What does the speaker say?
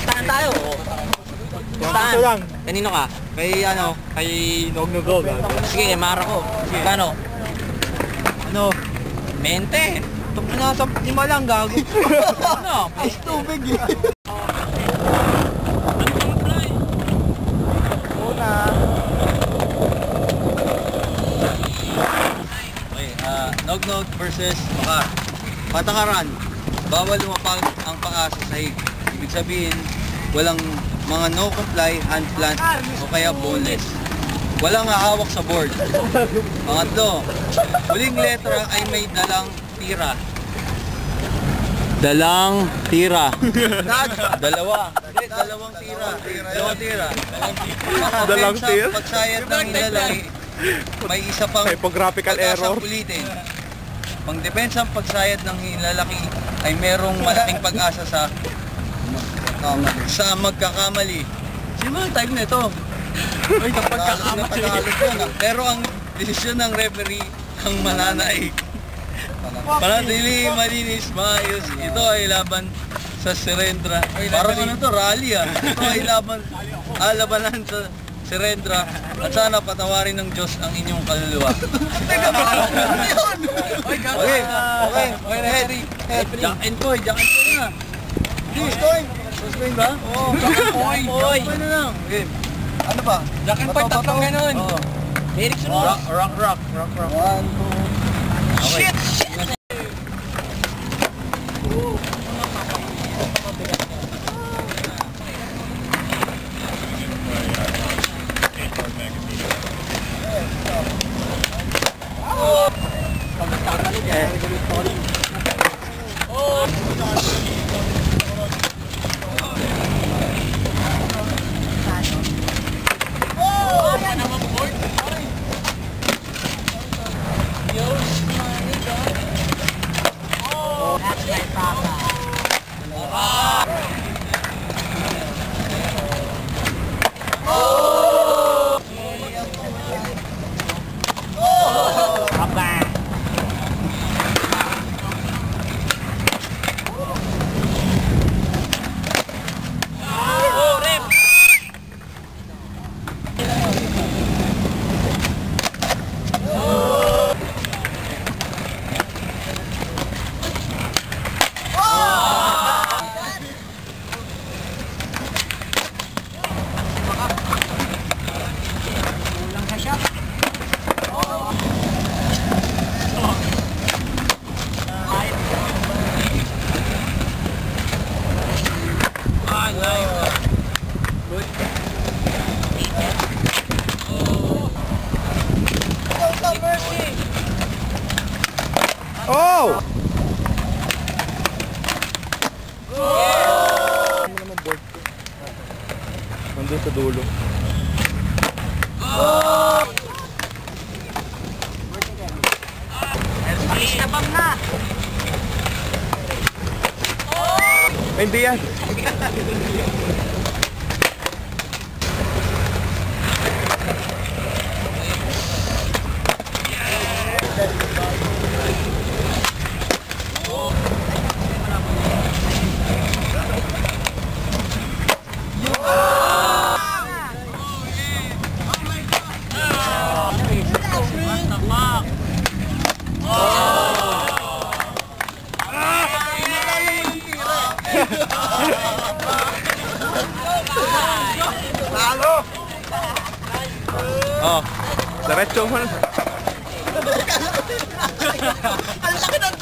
Saan tayo? Saan? lang. Kanino ka? Kay ano, kay Nognogo. Sige, mara ko. Kano? Ano? 20. Nasa 5 lang, gago. Ano? Is tubig eh. Una. Okay, Nognog versus Makar. Patakaran, bawal lumapag ang paa sa sahig. Ibig sabihin, walang mga no-comply, hand plant, o kaya boneless. Walang hahawak sa board. Pangatlo, huling letra ay may dalang tira. Dalang tira. Dalawa. Dalawang tira. Dalawang tira. Dalang tira? Pagsayat ng nilalay, may isa pang Typographical error. ulitin. Pang depensa ang pagsayad ng nilalaki ay merong malaking pag-asa sa magkakamali. Sino ang type na ito? Ay, pagkakamali. Pero ang desisyon ng referee ang mananaig. Panatili, malinis, maayos. Ito ay laban sa Serendra. Parang ano to, rally ah. Ito ay labanan sa Serendra. At sana patawarin ng Diyos ang inyong kaluluwa. Okay, ready. Jack and Poy na. Sustain ba? Oo. Jack and Poy na lang. Okay. Ano ba? Jack and Poy, tatlong ganun. Lyrics mo. Rock. 1, 2. Shit! Oh! Nandun sa dulo. Alis na bang na? Hindi yan. Oh, Diretso mo. Ang laki ng